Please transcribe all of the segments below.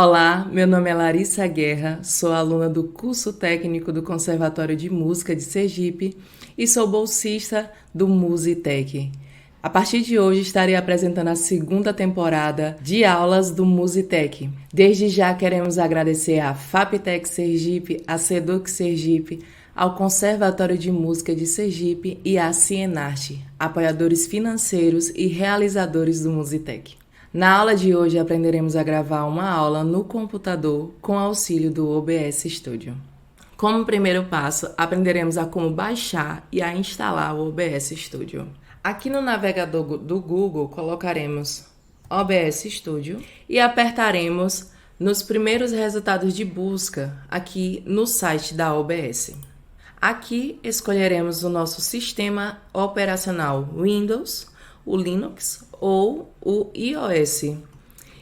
Olá, meu nome é Larissa Guerra, sou aluna do curso técnico do Conservatório de Música de Sergipe e sou bolsista do Musitec. A partir de hoje estarei apresentando a segunda temporada de aulas do Musitec. Desde já queremos agradecer à Faptec Sergipe, à Seduc Sergipe, ao Conservatório de Música de Sergipe e à Cienarte, apoiadores financeiros e realizadores do Musitec. Na aula de hoje aprenderemos a gravar uma aula no computador com auxílio do OBS Studio. Como primeiro passo, aprenderemos a como baixar e a instalar o OBS Studio. Aqui no navegador do Google colocaremos OBS Studio e apertaremos nos primeiros resultados de busca aqui no site da OBS. Aqui escolheremos o nosso sistema operacional Windows, o Linux ou o iOS.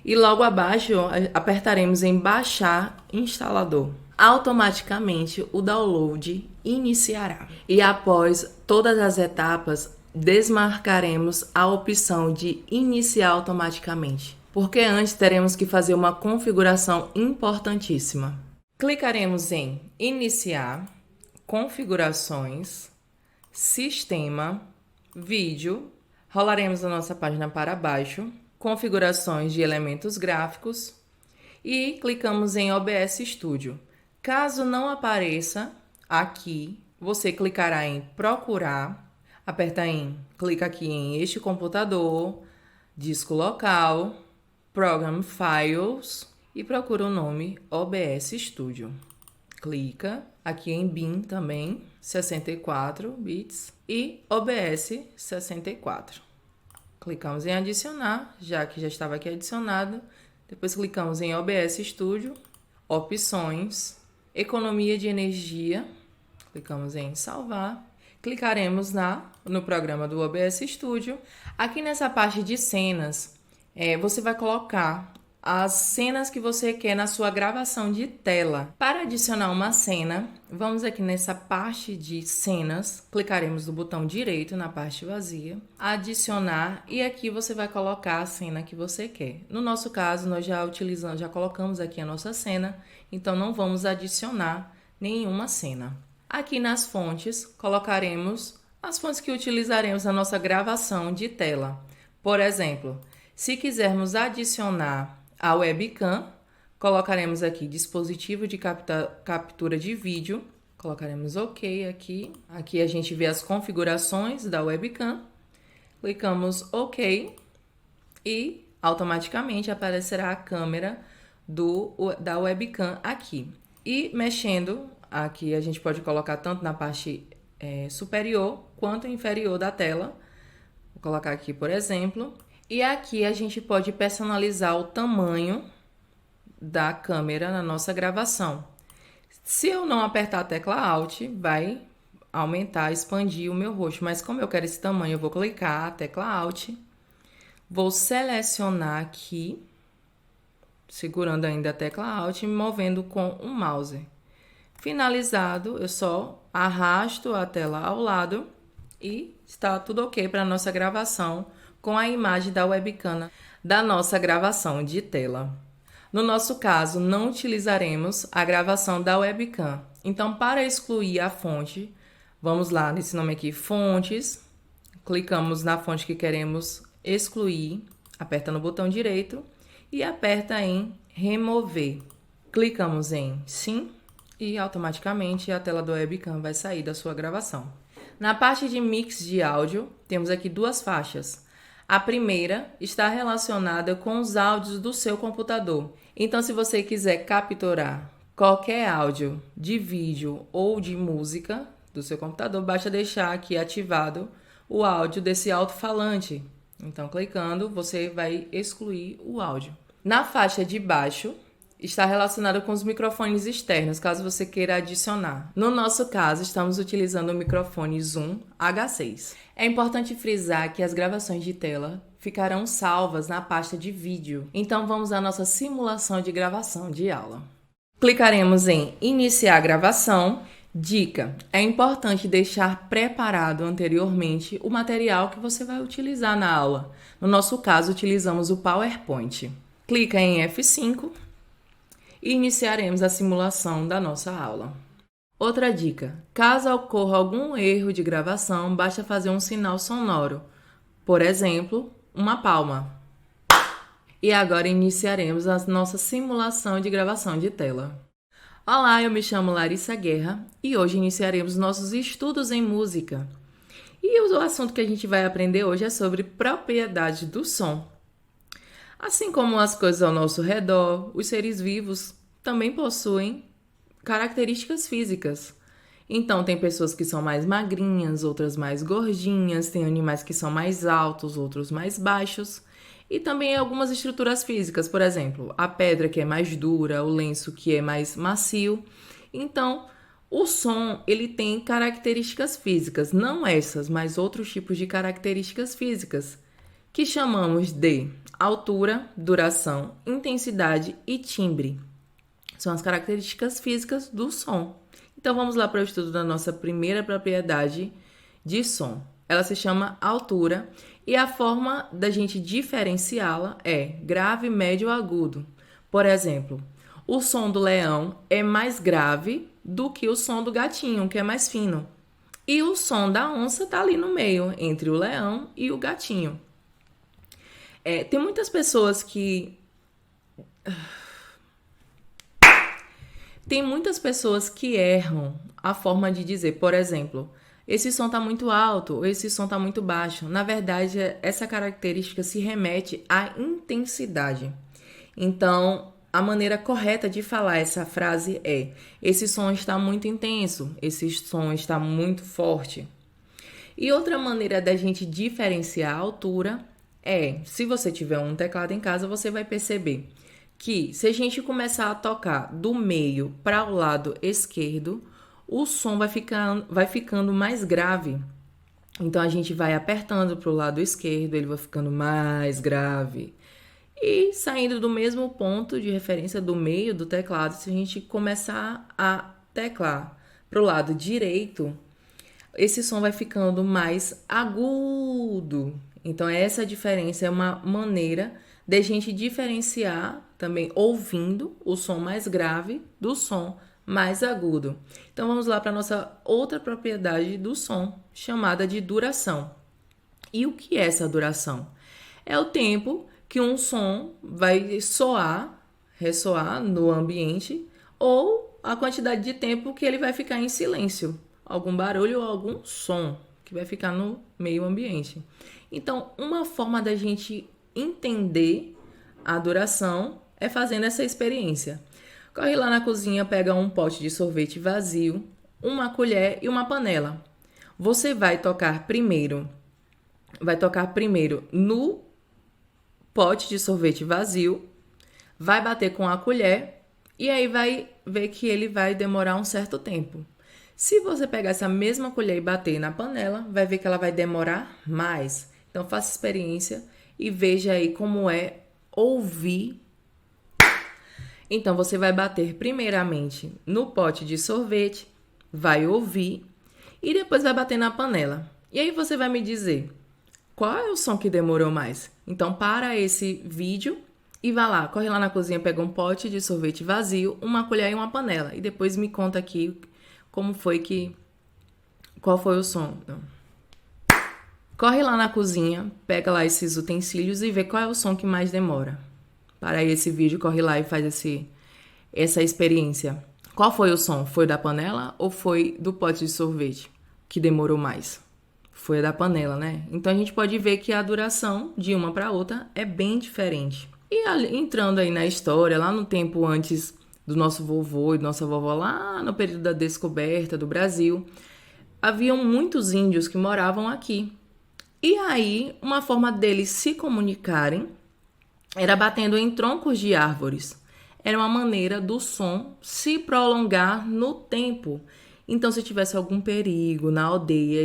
E logo abaixo apertaremos em baixar instalador. Automaticamente o download iniciará. E após todas as etapas, desmarcaremos a opção de iniciar automaticamente, porque antes teremos que fazer uma configuração importantíssima. Clicaremos em iniciar, configurações, sistema, vídeo. Rolaremos a nossa página para baixo, configurações de elementos gráficos e clicamos em OBS Studio. Caso não apareça aqui, você clicará em procurar, clica aqui em este computador, disco local, Program Files e procura o nome OBS Studio. Clica aqui em bin também, 64 bits e OBS 64. Clicamos em adicionar, já que já estava aqui adicionado. Depois clicamos em OBS Studio, opções, economia de energia. Clicamos em salvar. Clicaremos no programa do OBS Studio. Aqui nessa parte de cenas, você vai colocar as cenas que você quer na sua gravação de tela. Para adicionar uma cena, vamos aqui nessa parte de cenas, clicaremos no botão direito na parte vazia, adicionar, e aqui você vai colocar a cena que você quer. No nosso caso, nós já colocamos aqui a nossa cena, então não vamos adicionar nenhuma cena. Aqui nas fontes, colocaremos as fontes que utilizaremos na nossa gravação de tela. Por exemplo, se quisermos adicionar a webcam, colocaremos aqui dispositivo de captura de vídeo, colocaremos OK aqui. Aqui a gente vê as configurações da webcam, clicamos OK e automaticamente aparecerá a câmera da webcam aqui. E mexendo, aqui a gente pode colocar tanto na parte superior quanto inferior da tela. Vou colocar aqui, por exemplo. E aqui a gente pode personalizar o tamanho da câmera na nossa gravação. Se eu não apertar a tecla Alt, vai aumentar, expandir o meu rosto. Mas como eu quero esse tamanho, eu vou clicar a tecla Alt. Vou selecionar aqui, segurando ainda a tecla Alt e me movendo com o mouse. Finalizado, eu só arrasto a tela ao lado e está tudo ok para a nossa gravação com a imagem da webcam da nossa gravação de tela. No nosso caso, não utilizaremos a gravação da webcam. Então, para excluir a fonte, vamos lá nesse nome aqui, fontes, clicamos na fonte que queremos excluir, aperta no botão direito e aperta em remover. Clicamos em sim e automaticamente a tela do webcam vai sair da sua gravação. Na parte de mix de áudio, temos aqui duas faixas. A primeira está relacionada com os áudios do seu computador. Então, se você quiser capturar qualquer áudio de vídeo ou de música do seu computador, basta deixar aqui ativado o áudio desse alto-falante. Então, clicando, você vai excluir o áudio. Na faixa de baixo, está relacionado com os microfones externos, caso você queira adicionar. No nosso caso, estamos utilizando o microfone Zoom H6. É importante frisar que as gravações de tela ficarão salvas na pasta de vídeo. Então, vamos à nossa simulação de gravação de aula. Clicaremos em iniciar a gravação. Dica: é importante deixar preparado anteriormente o material que você vai utilizar na aula. No nosso caso, utilizamos o PowerPoint. Clica em F5. e iniciaremos a simulação da nossa aula. Outra dica: caso ocorra algum erro de gravação, basta fazer um sinal sonoro, por exemplo, uma palma. E agora iniciaremos a nossa simulação de gravação de tela. Olá, eu me chamo Larissa Guerra e hoje iniciaremos nossos estudos em música. E o assunto que a gente vai aprender hoje é sobre propriedades do som. Assim como as coisas ao nosso redor, os seres vivos também possuem características físicas. Então, tem pessoas que são mais magrinhas, outras mais gordinhas, tem animais que são mais altos, outros mais baixos. E também algumas estruturas físicas, por exemplo, a pedra que é mais dura, o lenço que é mais macio. Então, o som, ele tem características físicas, não essas, mas outros tipos de características físicas, que chamamos de altura, duração, intensidade e timbre. São as características físicas do som. Então, vamos lá para o estudo da nossa primeira propriedade de som. Ela se chama altura e a forma da gente diferenciá-la é grave, médio ou agudo. Por exemplo, o som do leão é mais grave do que o som do gatinho, que é mais fino. E o som da onça está ali no meio, entre o leão e o gatinho. Tem muitas pessoas que... Tem muitas pessoas que erram a forma de dizer, por exemplo, esse som está muito alto, ou esse som está muito baixo. Na verdade, essa característica se remete à intensidade. Então, a maneira correta de falar essa frase é: esse som está muito intenso, esse som está muito forte. E outra maneira da gente diferenciar a altura é, se você tiver um teclado em casa, você vai perceber que se a gente começar a tocar do meio para o lado esquerdo, o som vai ficando mais grave. Então, a gente vai apertando para o lado esquerdo, ele vai ficando mais grave. E saindo do mesmo ponto de referência do meio do teclado, se a gente começar a teclar para o lado direito, esse som vai ficando mais agudo. Então, essa diferença é uma maneira de a gente diferenciar também ouvindo o som mais grave do som mais agudo. Então, vamos lá para a nossa outra propriedade do som, chamada de duração. E o que é essa duração? É o tempo que um som vai ressoar no ambiente, ou a quantidade de tempo que ele vai ficar em silêncio, algum barulho ou algum som que vai ficar no meio ambiente. Então, uma forma da gente entender a duração é fazendo essa experiência. Corre lá na cozinha, pega um pote de sorvete vazio, uma colher e uma panela. Você vai tocar primeiro no pote de sorvete vazio, vai bater com a colher e aí vai ver que ele vai demorar um certo tempo. Se você pegar essa mesma colher e bater na panela, vai ver que ela vai demorar mais. Então, faça experiência e veja aí como é ouvir. Então, você vai bater primeiramente no pote de sorvete, vai ouvir e depois vai bater na panela. E aí você vai me dizer qual é o som que demorou mais. Então, para esse vídeo e vá lá, corre lá na cozinha, pega um pote de sorvete vazio, uma colher e uma panela. E depois me conta aqui qual foi o som. Então, corre lá na cozinha, pega lá esses utensílios e vê qual é o som que mais demora. Para esse vídeo, corre lá e faz essa experiência. Qual foi o som? Foi da panela ou foi do pote de sorvete que demorou mais? Foi da panela, né? Então, a gente pode ver que a duração de uma para outra é bem diferente. E entrando aí na história, lá no tempo antes do nosso vovô e da nossa vovó, lá no período da descoberta do Brasil, haviam muitos índios que moravam aqui. E aí, uma forma deles se comunicarem era batendo em troncos de árvores. Era uma maneira do som se prolongar no tempo. Então, se tivesse algum perigo na aldeia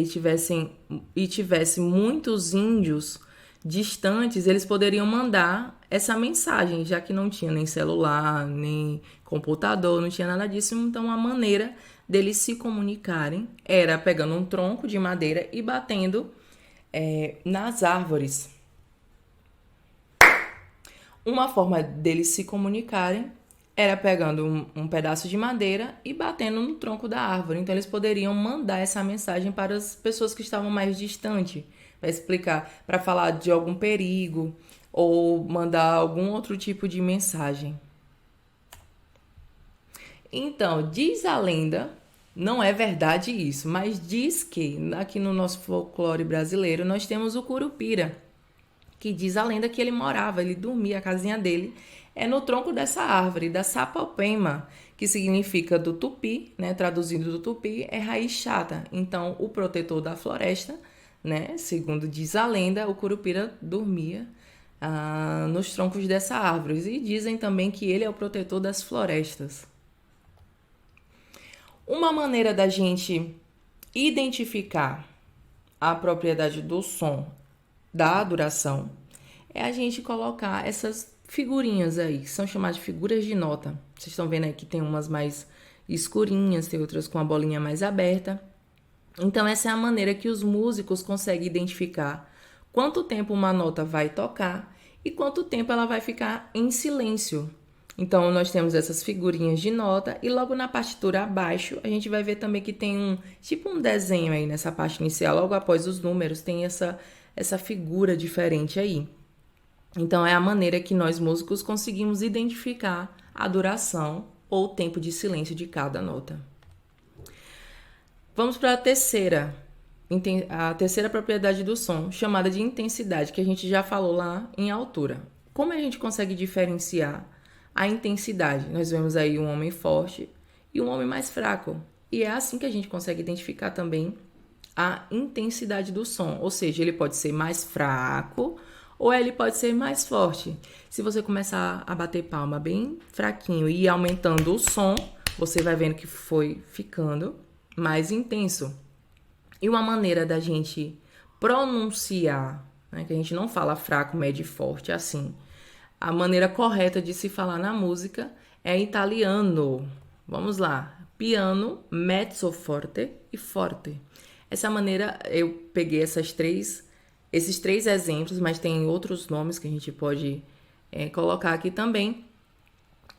e tivesse muitos índios distantes, eles poderiam mandar essa mensagem, já que não tinha nem celular, nem computador, não tinha nada disso. Então, a maneira deles se comunicarem era pegando um tronco de madeira e batendo nas árvores. Uma forma deles se comunicarem era pegando um pedaço de madeira e batendo no tronco da árvore. Então, eles poderiam mandar essa mensagem para as pessoas que estavam mais distantes, para explicar, para falar de algum perigo ou mandar algum outro tipo de mensagem. Então, diz a lenda, não é verdade isso, mas diz que aqui no nosso folclore brasileiro nós temos o Curupira, que diz a lenda que ele morava, ele dormia, a casinha dele é no tronco dessa árvore, da sapopema, que significa do tupi, né? Traduzindo do tupi, é raiz chata. Então, o protetor da floresta, né? Segundo diz a lenda, o Curupira dormia nos troncos dessa árvore. E dizem também que ele é o protetor das florestas. Uma maneira da gente identificar a propriedade do som da duração é a gente colocar essas figurinhas aí, que são chamadas de figuras de nota. Vocês estão vendo aí que tem umas mais escurinhas, tem outras com a bolinha mais aberta. Então, essa é a maneira que os músicos conseguem identificar quanto tempo uma nota vai tocar e quanto tempo ela vai ficar em silêncio. Então, nós temos essas figurinhas de nota e logo na partitura abaixo, a gente vai ver também que tem um desenho aí nessa parte inicial, logo após os números, tem essa figura diferente aí. Então, é a maneira que nós músicos conseguimos identificar a duração ou o tempo de silêncio de cada nota. Vamos para a terceira propriedade do som, chamada de intensidade, que a gente já falou lá em altura. Como a gente consegue diferenciar a intensidade? Nós vemos aí um homem forte e um homem mais fraco. E é assim que a gente consegue identificar também a intensidade do som. Ou seja, ele pode ser mais fraco ou ele pode ser mais forte. Se você começar a bater palma bem fraquinho e ir aumentando o som, você vai vendo que foi ficando mais intenso. E uma maneira da gente pronunciar, né, que a gente não fala fraco, médio e forte, assim. A maneira correta de se falar na música é italiano. Vamos lá. Piano, mezzo forte e forte. Essa maneira, eu peguei esses três exemplos, mas tem outros nomes que a gente pode colocar aqui também.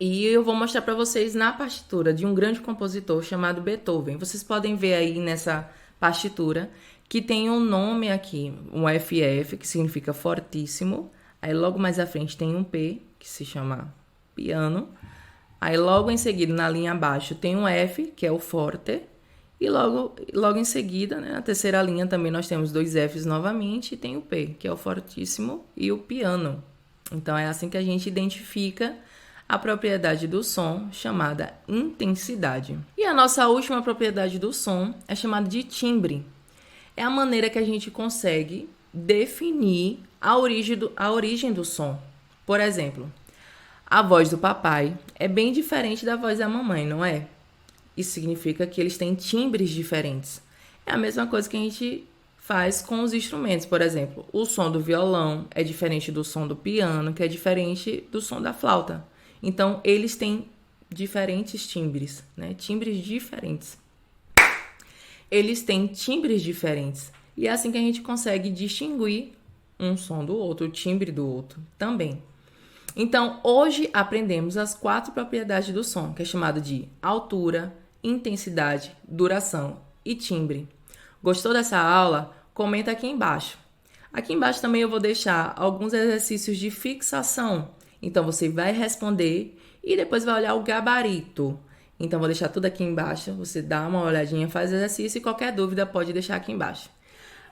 E eu vou mostrar para vocês na partitura de um grande compositor chamado Beethoven. Vocês podem ver aí nessa partitura que tem um nome aqui, um FF, que significa fortíssimo. Aí logo mais à frente tem um P, que se chama piano. Aí logo em seguida, na linha abaixo, tem um F, que é o forte. E logo em seguida, né, na terceira linha também nós temos dois Fs novamente e tem o P, que é o fortíssimo e o piano. Então é assim que a gente identifica a propriedade do som, chamada intensidade. E a nossa última propriedade do som é chamada de timbre. É a maneira que a gente consegue definir a origem do som. Por exemplo, a voz do papai é bem diferente da voz da mamãe, não é? Isso significa que eles têm timbres diferentes. É a mesma coisa que a gente faz com os instrumentos. Por exemplo, o som do violão é diferente do som do piano, que é diferente do som da flauta. Então, eles têm diferentes timbres, né? Timbres diferentes. Eles têm timbres diferentes. E é assim que a gente consegue distinguir um som do outro, o timbre do outro também. Então, hoje aprendemos as 4 propriedades do som, que é chamado de altura, intensidade, duração e timbre. Gostou dessa aula? Comenta aqui embaixo. Aqui embaixo também eu vou deixar alguns exercícios de fixação. Então, você vai responder e depois vai olhar o gabarito. Então, vou deixar tudo aqui embaixo. Você dá uma olhadinha, faz exercício e qualquer dúvida pode deixar aqui embaixo.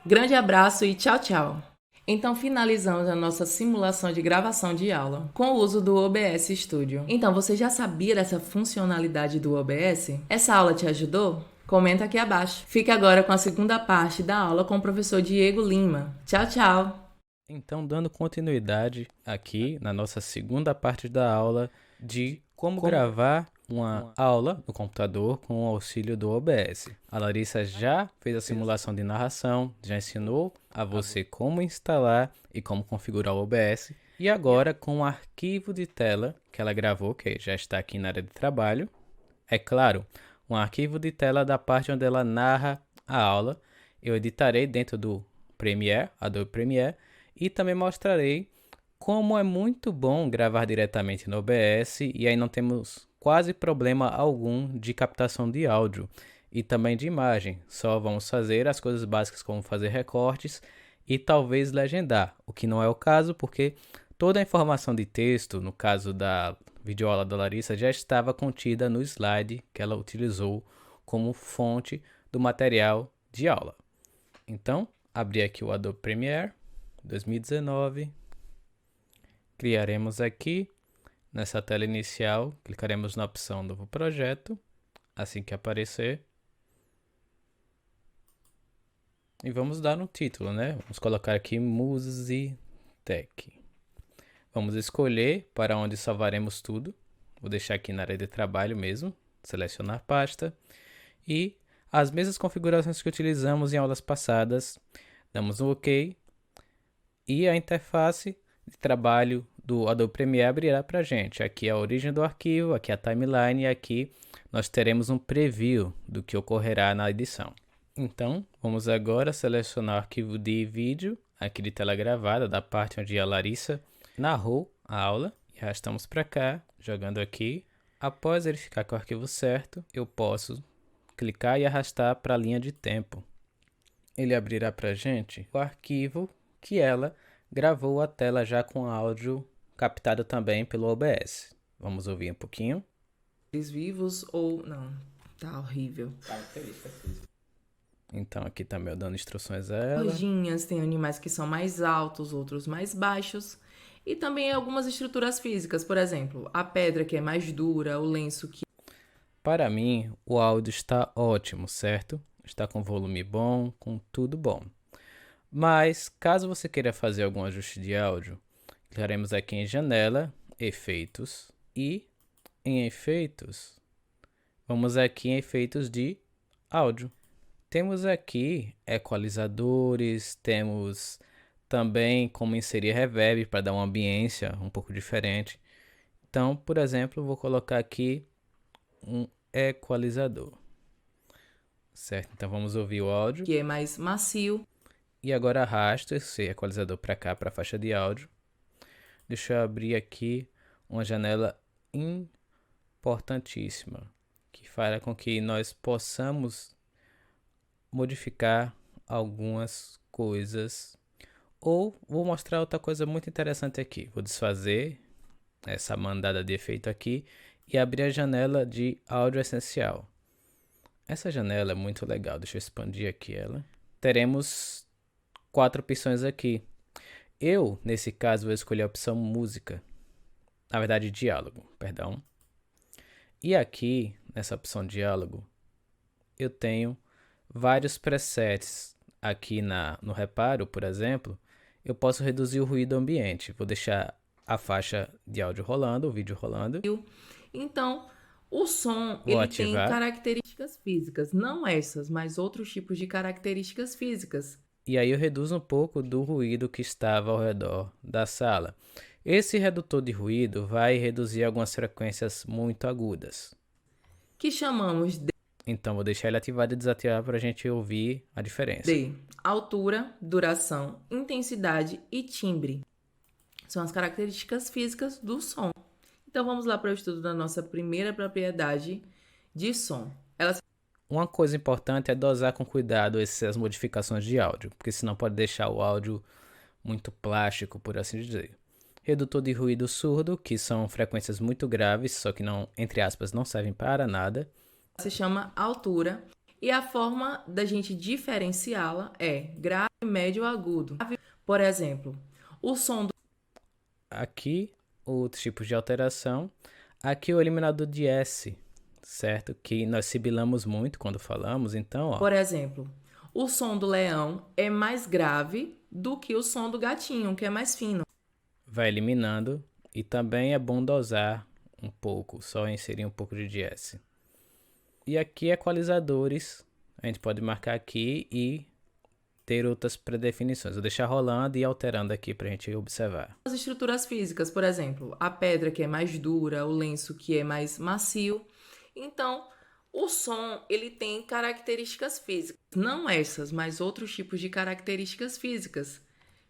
Grande abraço e tchau, tchau! Então, finalizamos a nossa simulação de gravação de aula com o uso do OBS Studio. Então, você já sabia dessa funcionalidade do OBS? Essa aula te ajudou? Comenta aqui abaixo. Fique agora com a segunda parte da aula com o professor Diego Lima. Tchau, tchau! Então, dando continuidade aqui na nossa segunda parte da aula de como gravar uma aula no computador com o auxílio do OBS. A Larissa já fez a simulação de narração, já ensinou a você como instalar e como configurar o OBS. E agora, com o arquivo de tela que ela gravou, que já está aqui na área de trabalho, é claro, um arquivo de tela da parte onde ela narra a aula, eu editarei dentro do Premiere, Adobe Premiere, e também mostrarei Como é muito bom gravar diretamente no OBS e aí não temos quase problema algum de captação de áudio e também de imagem. Só vamos fazer as coisas básicas como fazer recortes e talvez legendar, o que não é o caso porque toda a informação de texto, no caso da videoaula da Larissa, já estava contida no slide que ela utilizou como fonte do material de aula. Então, abri aqui o Adobe Premiere 2019. Criaremos aqui, nessa tela inicial, clicaremos na opção Novo Projeto, assim que aparecer. E vamos dar um título, né? Vamos colocar aqui Musitec. Vamos escolher para onde salvaremos tudo. Vou deixar aqui na área de trabalho mesmo, selecionar pasta. E as mesmas configurações que utilizamos em aulas passadas, damos um OK. E a interface de trabalho do Adobe Premiere abrirá para a gente. Aqui é a origem do arquivo, aqui é a timeline e aqui nós teremos um preview do que ocorrerá na edição. Então, vamos agora selecionar o arquivo de vídeo, aqui de tela gravada, da parte onde a Larissa narrou a aula. E arrastamos para cá, jogando aqui. Após verificar que o arquivo certo, eu posso clicar e arrastar para a linha de tempo. Ele abrirá para a gente o arquivo que ela gravou a tela já com áudio captado também pelo OBS. Vamos ouvir um pouquinho. Eles vivos ou não? Tá horrível. Então aqui também eu dando instruções a ela. Lojinhas, tem animais que são mais altos, outros mais baixos. E também algumas estruturas físicas, por exemplo, a pedra que é mais dura, o lenço que... Para mim, o áudio está ótimo, certo? Está com volume bom, com tudo bom. Mas, caso você queira fazer algum ajuste de áudio, clicaremos aqui em Janela, Efeitos e em Efeitos, vamos aqui em Efeitos de áudio. Temos aqui equalizadores, temos também como inserir reverb para dar uma ambiência um pouco diferente. Então, por exemplo, vou colocar aqui um equalizador. Certo? Então vamos ouvir o áudio. que é mais macio. E agora arrasto esse equalizador para cá, para a faixa de áudio. Deixa eu abrir aqui uma janela importantíssima, que fará com que nós possamos modificar algumas coisas. Ou vou mostrar outra coisa muito interessante aqui. Vou desfazer essa mandada de efeito aqui e abrir a janela de áudio essencial. Essa janela é muito legal. Deixa eu expandir aqui ela. Teremos 4 opções aqui. Eu, nesse caso, vou escolher a opção música. Na verdade, diálogo, perdão. E aqui, nessa opção diálogo, eu tenho vários presets. Aqui no reparo, por exemplo, eu posso reduzir o ruído ambiente. Vou deixar a faixa de áudio rolando, o vídeo rolando. Então, o som Vou ele ativar. tem características físicas, não essas, mas outros tipos de características físicas. E aí eu reduzo um pouco do ruído que estava ao redor da sala. Esse redutor de ruído vai reduzir algumas frequências muito agudas. Que chamamos Então vou deixar ele ativado e desativar para a gente ouvir a diferença. de altura, duração, intensidade e timbre. São as características físicas do som. Então vamos lá para o estudo da nossa primeira propriedade de som. Uma coisa importante é dosar com cuidado essas modificações de áudio, porque senão pode deixar o áudio muito plástico, por assim dizer. Redutor de ruído surdo, que são frequências muito graves, só que não, entre aspas, não servem para nada. Se chama altura e a forma da gente diferenciá-la é grave, médio ou agudo. Por exemplo, o som do... Aqui, outros tipos de alteração. Aqui o eliminador de S, certo? Que nós sibilamos muito quando falamos, então, ó. Por exemplo, o som do leão é mais grave do que o som do gatinho, que é mais fino. Vai eliminando e também é bom dosar um pouco, só inserir um pouco de S. E aqui equalizadores, a gente pode marcar aqui e ter outras predefinições. Vou deixar rolando e alterando aqui para a gente observar. As estruturas físicas, por exemplo, a pedra que é mais dura, o lenço que é mais macio. Então, o som ele tem características físicas, não essas, mas outros tipos de características físicas,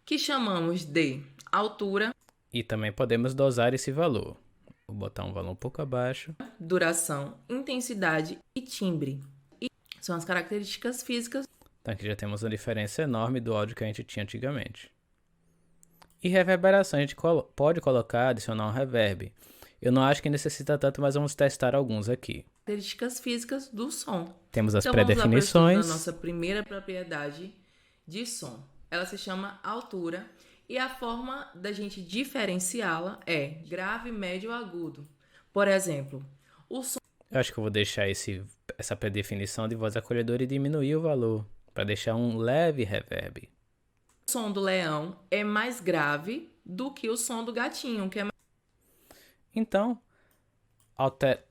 que chamamos de altura. E também podemos dosar esse valor. Vou botar um valor um pouco abaixo. Duração, intensidade e timbre. São as características físicas. Então aqui já temos uma diferença enorme do áudio que a gente tinha antigamente. E reverberação, a gente pode colocar, adicionar um reverb. Eu não acho que necessita tanto, mas vamos testar alguns aqui. Características físicas do som. Temos as Então pré-definições. vamos lá para nossa primeira propriedade de som. Ela se chama altura e a forma da gente diferenciá-la é grave, médio ou agudo. Por exemplo, o som Eu acho que eu vou deixar essa pré-definição de voz acolhedora e diminuir o valor, para deixar um leve reverb. do leão é mais grave do que o som do gatinho, que é mais... Então,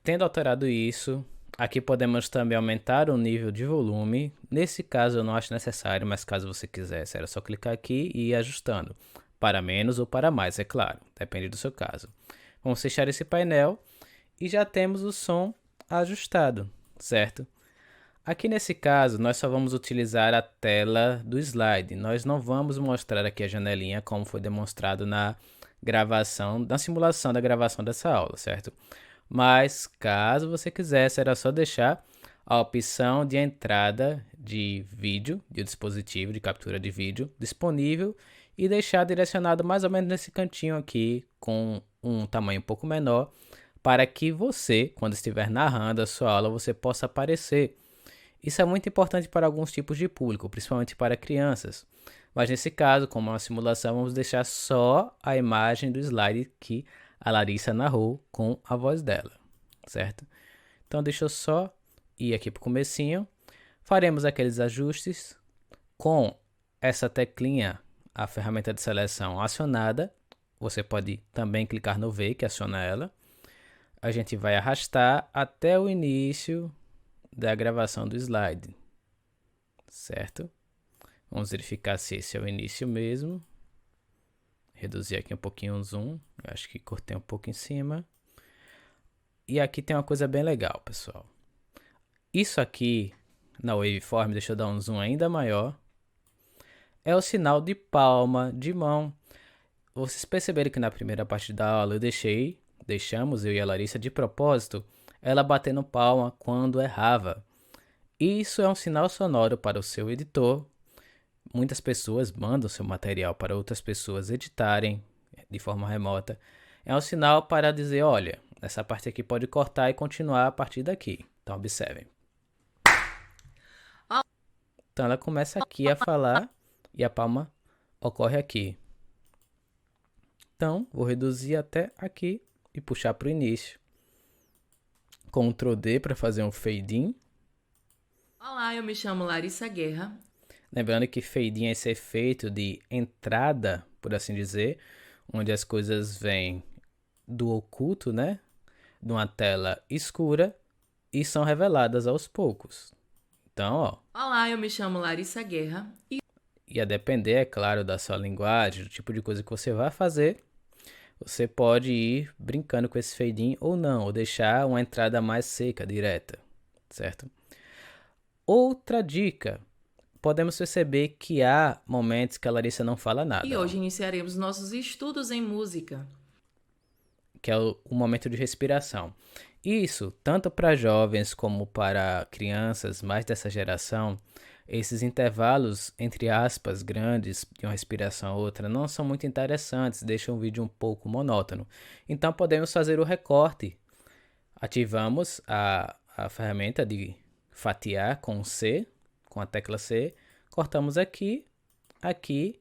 tendo alterado isso, aqui podemos também aumentar o nível de volume. Nesse caso eu não acho necessário, mas caso você quisesse, era só clicar aqui e ir ajustando. Para menos ou para mais, é claro, depende do seu caso. Vamos fechar esse painel e já temos o som ajustado, certo? Aqui nesse caso, nós só vamos utilizar a tela do slide. Nós não vamos mostrar aqui a janelinha como foi demonstrado na simulação da gravação dessa aula, certo? Mas, caso você quisesse, era só deixar a opção de entrada de vídeo, de dispositivo de captura de vídeo disponível e deixar direcionado mais ou menos nesse cantinho aqui, com um tamanho um pouco menor, para que você, quando estiver narrando a sua aula, você possa aparecer. Isso é muito importante para alguns tipos de público, principalmente para crianças. Mas nesse caso, como é uma simulação, vamos deixar só a imagem do slide que a Larissa narrou com a voz dela, certo? Então deixa eu só ir aqui para o comecinho. Faremos aqueles ajustes com essa teclinha, a ferramenta de seleção acionada. Você pode também clicar no V, que aciona ela. A gente vai arrastar até o início da gravação do slide, certo? Vamos verificar se esse é o início mesmo. Reduzir aqui um pouquinho o zoom. Eu acho que cortei um pouco em cima. E aqui tem uma coisa bem legal, pessoal. Isso aqui, na waveform, deixa eu dar um zoom ainda maior. É o sinal de palma de mão. Vocês perceberam que na primeira parte da aula deixamos eu e a Larissa de propósito, ela batendo palma quando errava. Isso é um sinal sonoro para o seu editor. Muitas pessoas mandam seu material para outras pessoas editarem de forma remota. É um sinal para dizer, olha, essa parte aqui pode cortar e continuar a partir daqui. Então, observem. Então, ela começa aqui a falar e a palma ocorre aqui. Então, vou reduzir até aqui e puxar para o início. Ctrl D para fazer um fade in. Olá, eu me chamo Larissa Guerra. Lembrando que fade in é esse efeito de entrada, por assim dizer, onde as coisas vêm do oculto, né? De uma tela escura e são reveladas aos poucos. Então, ó. Olá, eu me chamo Larissa Guerra. E a depender, é claro, da sua linguagem, do tipo de coisa que você vai fazer, você pode ir brincando com esse fade in ou não, ou deixar uma entrada mais seca, direta, certo? Outra dica. Podemos perceber que há momentos que a Larissa não fala nada. E hoje iniciaremos nossos estudos em música, que é o momento de respiração. Isso, tanto para jovens como para crianças mais dessa geração, esses intervalos, entre aspas, grandes de uma respiração a outra, não são muito interessantes, deixam o vídeo um pouco monótono. Então podemos fazer o recorte. Ativamos a ferramenta de fatiar com C, com a tecla C, cortamos aqui, aqui,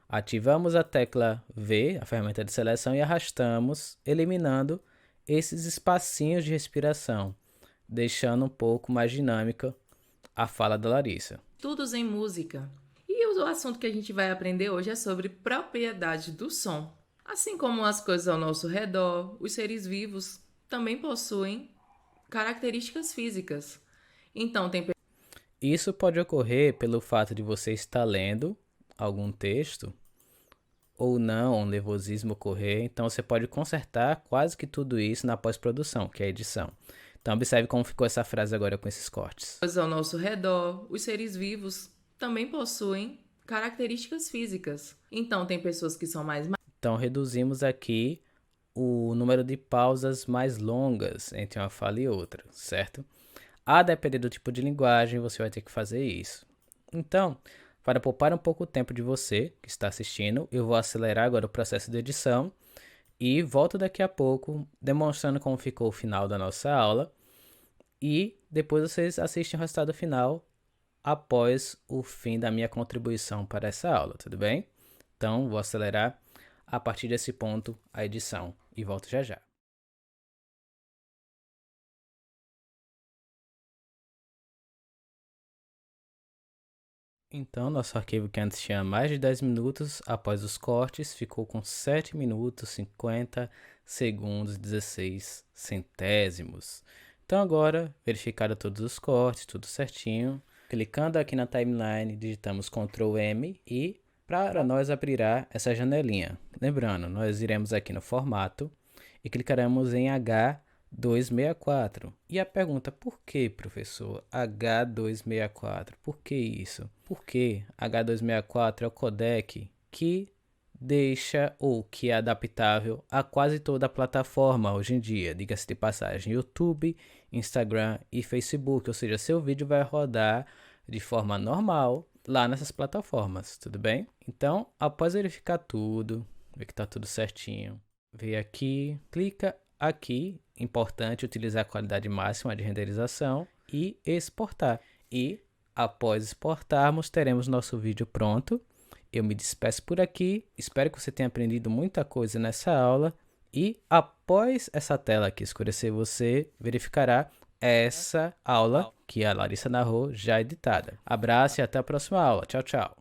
ativamos a tecla V, a ferramenta de seleção, e arrastamos, eliminando esses espacinhos de respiração, deixando um pouco mais dinâmica a fala da Larissa. Estudos em música. E o assunto que a gente vai aprender hoje é sobre propriedade do som. Assim como as coisas ao nosso redor, os seres vivos também possuem características físicas. Então, Isso pode ocorrer pelo fato de você estar lendo algum texto ou não, um nervosismo ocorrer. Então, você pode consertar quase que tudo isso na pós-produção, que é a edição. Então, observe como ficou essa frase agora com esses cortes. Ao nosso redor, os seres vivos também possuem características físicas. Então, tem pessoas que são mais Então, reduzimos aqui o número de pausas mais longas entre uma fala e outra, certo? A depender do tipo de linguagem, você vai ter que fazer isso. Então, para poupar um pouco o tempo de você que está assistindo, eu vou acelerar agora o processo de edição e volto daqui a pouco demonstrando como ficou o final da nossa aula. E depois vocês assistem o resultado final após o fim da minha contribuição para essa aula, tudo bem? Então, vou acelerar a partir desse ponto a edição e volto já já. Então, nosso arquivo que antes tinha mais de 10 minutos, após os cortes, ficou com 7 minutos, 50 segundos e 16 centésimos. Então, agora, verificado todos os cortes, tudo certinho, clicando aqui na timeline, digitamos Ctrl M e para nós abrirá essa janelinha. Lembrando, nós iremos aqui no formato e clicaremos em H264. E a pergunta, por que, professor, H264? Por que isso? Porque H264 é o codec que deixa ou que é adaptável a quase toda a plataforma hoje em dia, diga-se de passagem, YouTube, Instagram e Facebook, ou seja, seu vídeo vai rodar de forma normal lá nessas plataformas, tudo bem? Então, após verificar tudo, ver que está tudo certinho, ver aqui, clica aqui, importante utilizar a qualidade máxima de renderização e exportar. E após exportarmos, teremos nosso vídeo pronto. Eu me despeço por aqui, espero que você tenha aprendido muita coisa nessa aula e após essa tela aqui escurecer, você verificará essa aula que a Larissa narrou já editada. Abraço e até a próxima aula. Tchau, tchau.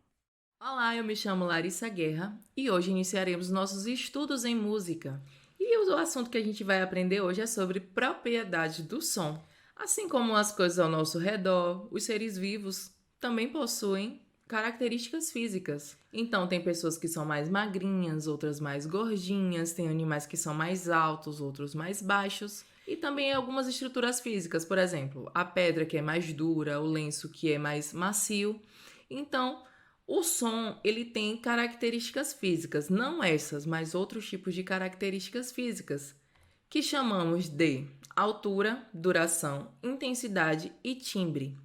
Olá, eu me chamo Larissa Guerra e hoje iniciaremos nossos estudos em música. E o assunto que a gente vai aprender hoje é sobre propriedades do som. Assim como as coisas ao nosso redor, os seres vivos também possuem características físicas. Então, tem pessoas que são mais magrinhas, outras mais gordinhas, tem animais que são mais altos, outros mais baixos. E também algumas estruturas físicas, por exemplo, a pedra que é mais dura, o lenço que é mais macio. Então, o som, ele tem características físicas, não essas, mas outros tipos de características físicas, que chamamos de altura, duração, intensidade e timbre.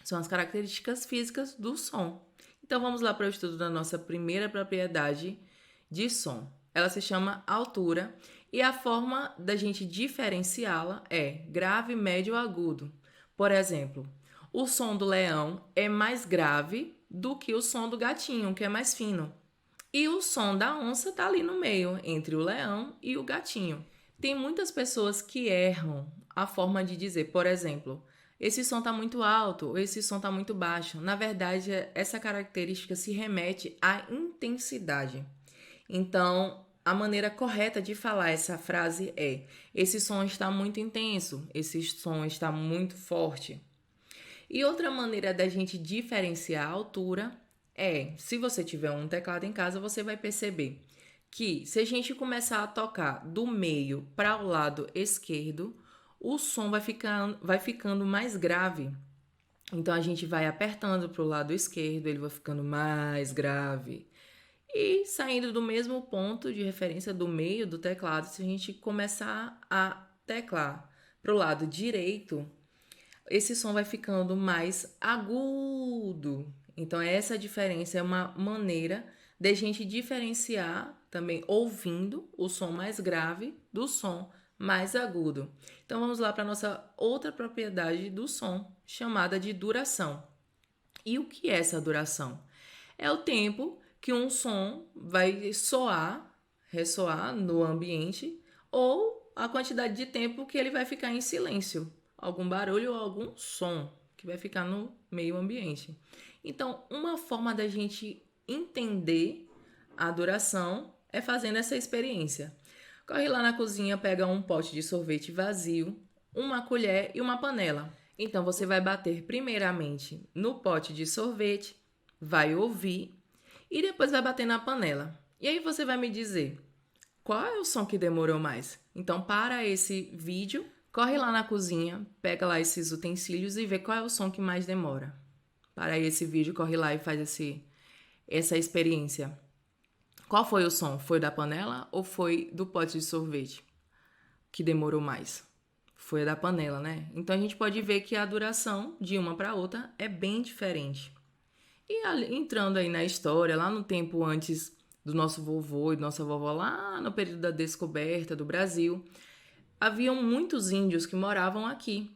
São as características físicas do som. Então vamos lá para o estudo da nossa primeira propriedade de som. Ela se chama altura e a forma da gente diferenciá-la é grave, médio ou agudo. Por exemplo, o som do leão é mais grave do que o som do gatinho, que é mais fino. E o som da onça está ali no meio, entre o leão e o gatinho. Tem muitas pessoas que erram a forma de dizer, por exemplo, esse som está muito alto, ou esse som está muito baixo. Na verdade, essa característica se remete à intensidade. Então, a maneira correta de falar essa frase é: esse som está muito intenso, esse som está muito forte. E outra maneira da gente diferenciar a altura é, se você tiver um teclado em casa, você vai perceber que se a gente começar a tocar do meio para o lado esquerdo, o som vai ficando mais grave. Então a gente vai apertando para o lado esquerdo, ele vai ficando mais grave. E saindo do mesmo ponto de referência do meio do teclado, se a gente começar a teclar para o lado direito, esse som vai ficando mais agudo. Então essa diferença é uma maneira de a gente diferenciar também ouvindo o som mais grave do som mais agudo. Então vamos lá para a nossa outra propriedade do som, chamada de duração. E o que é essa duração? É o tempo que um som vai ressoar no ambiente, ou a quantidade de tempo que ele vai ficar em silêncio, algum barulho ou algum som que vai ficar no meio ambiente. Então, uma forma da gente entender a duração é fazendo essa experiência. Corre lá na cozinha, pega um pote de sorvete vazio, uma colher e uma panela. Então, você vai bater primeiramente no pote de sorvete, vai ouvir e depois vai bater na panela. E aí você vai me dizer, qual é o som que demorou mais? Então, para esse vídeo, corre lá na cozinha, pega lá esses utensílios e vê qual é o som que mais demora. Para esse vídeo, corre lá e faz essa experiência. Qual foi o som? Foi da panela ou foi do pote de sorvete? Que demorou mais? Foi da panela, né? Então a gente pode ver que a duração de uma para outra é bem diferente. E entrando aí na história, lá no tempo antes do nosso vovô e nossa vovó, lá no período da descoberta do Brasil, haviam muitos índios que moravam aqui.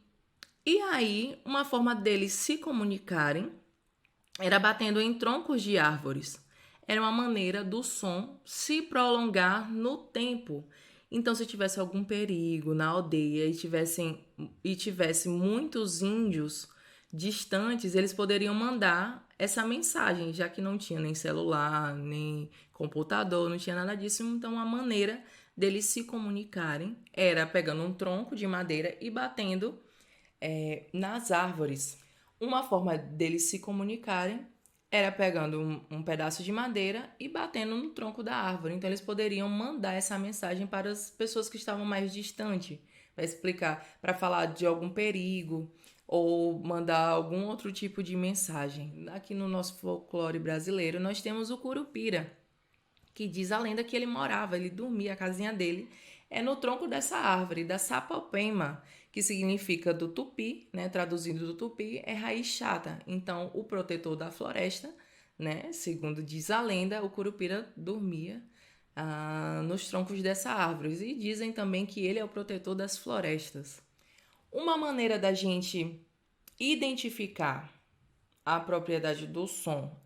E aí, uma forma deles se comunicarem era batendo em troncos de árvores. Era uma maneira do som se prolongar no tempo. Então, se tivesse algum perigo na aldeia e tivesse muitos índios distantes, eles poderiam mandar essa mensagem, já que não tinha nem celular, nem computador, não tinha nada disso. Então, a maneira deles se comunicarem era pegando um tronco de madeira e batendo nas árvores. Uma forma deles se comunicarem era pegando um pedaço de madeira e batendo no tronco da árvore. Então, eles poderiam mandar essa mensagem para as pessoas que estavam mais distantes, para explicar, para falar de algum perigo ou mandar algum outro tipo de mensagem. Aqui no nosso folclore brasileiro, nós temos o Curupira, que diz a lenda que ele dormia, a casinha dele é no tronco dessa árvore, da sapopema, que significa do tupi, né? Traduzindo do tupi, é raiz chata. Então, o protetor da floresta, né? Segundo diz a lenda, o Curupira dormia nos troncos dessa árvore. E dizem também que ele é o protetor das florestas. Uma maneira da gente identificar a propriedade do som,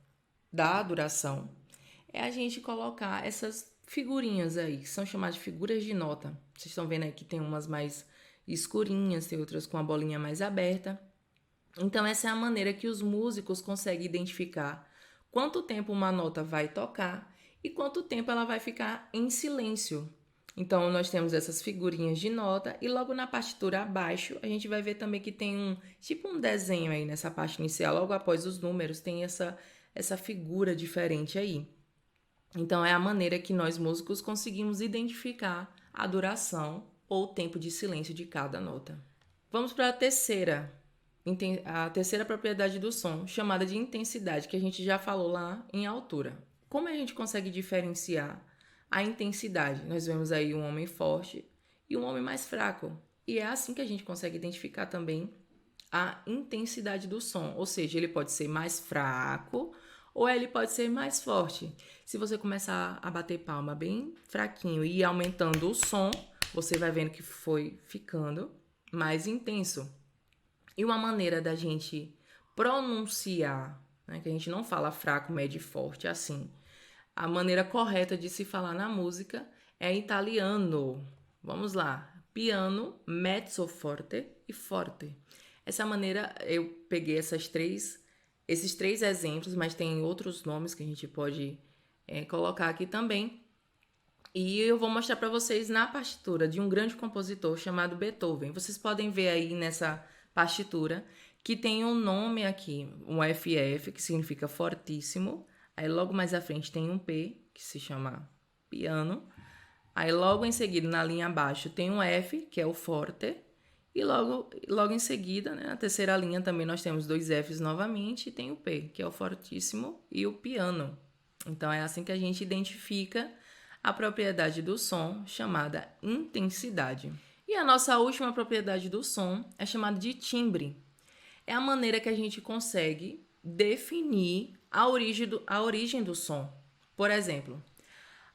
da duração, é a gente colocar essas figurinhas aí, que são chamadas de figuras de nota. Vocês estão vendo aí que tem umas mais escurinhas, tem outras com a bolinha mais aberta. Então, essa é a maneira que os músicos conseguem identificar quanto tempo uma nota vai tocar e quanto tempo ela vai ficar em silêncio. Então, nós temos essas figurinhas de nota e logo na partitura abaixo, a gente vai ver também que tem um desenho aí nessa parte inicial, logo após os números, tem essa figura diferente aí. Então, é a maneira que nós músicos conseguimos identificar a duração ou tempo de silêncio de cada nota. Vamos para a terceira propriedade do som, chamada de intensidade, que a gente já falou lá em altura. Como a gente consegue diferenciar a intensidade? Nós vemos aí um homem forte e um homem mais fraco. E é assim que a gente consegue identificar também a intensidade do som. Ou seja, ele pode ser mais fraco ou ele pode ser mais forte. Se você começar a bater palma bem fraquinho e ir aumentando o som, você vai vendo que foi ficando mais intenso. E uma maneira da gente pronunciar, né, que a gente não fala fraco, médio e forte, assim. A maneira correta de se falar na música é italiano. Vamos lá. Piano, mezzo forte e forte. Essa maneira, eu peguei esses três exemplos, mas tem outros nomes que a gente pode colocar aqui também. E eu vou mostrar para vocês na partitura de um grande compositor chamado Beethoven. Vocês podem ver aí nessa partitura que tem um nome aqui, um FF, que significa fortíssimo. Aí logo mais à frente tem um P, que se chama piano. Aí logo em seguida, na linha abaixo, tem um F, que é o forte. E logo em seguida, né, na terceira linha também nós temos dois Fs novamente e tem o P, que é o fortíssimo e o piano. Então é assim que a gente identifica a propriedade do som, chamada intensidade. E a nossa última propriedade do som é chamada de timbre. É a maneira que a gente consegue definir a origem do som. Por exemplo,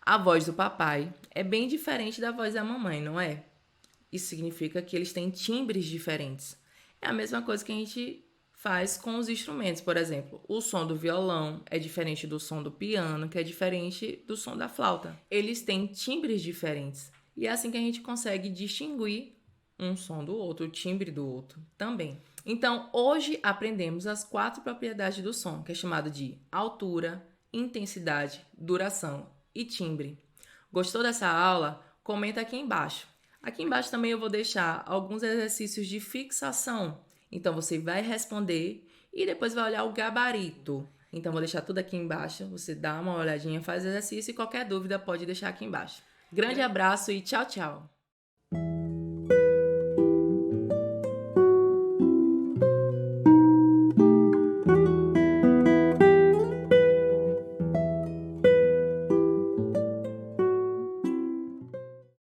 a voz do papai é bem diferente da voz da mamãe, não é? Isso significa que eles têm timbres diferentes. É a mesma coisa que a gente faz com os instrumentos. Por exemplo, o som do violão é diferente do som do piano, que é diferente do som da flauta. Eles têm timbres diferentes. E é assim que a gente consegue distinguir um som do outro, o timbre do outro também. Então, hoje aprendemos as 4 propriedades do som, que é chamado de altura, intensidade, duração e timbre. Gostou dessa aula? Comenta aqui embaixo. Aqui embaixo também eu vou deixar alguns exercícios de fixação. Então, você vai responder e depois vai olhar o gabarito. Então, vou deixar tudo aqui embaixo. Você dá uma olhadinha, faz exercício e qualquer dúvida pode deixar aqui embaixo. Grande abraço e tchau, tchau!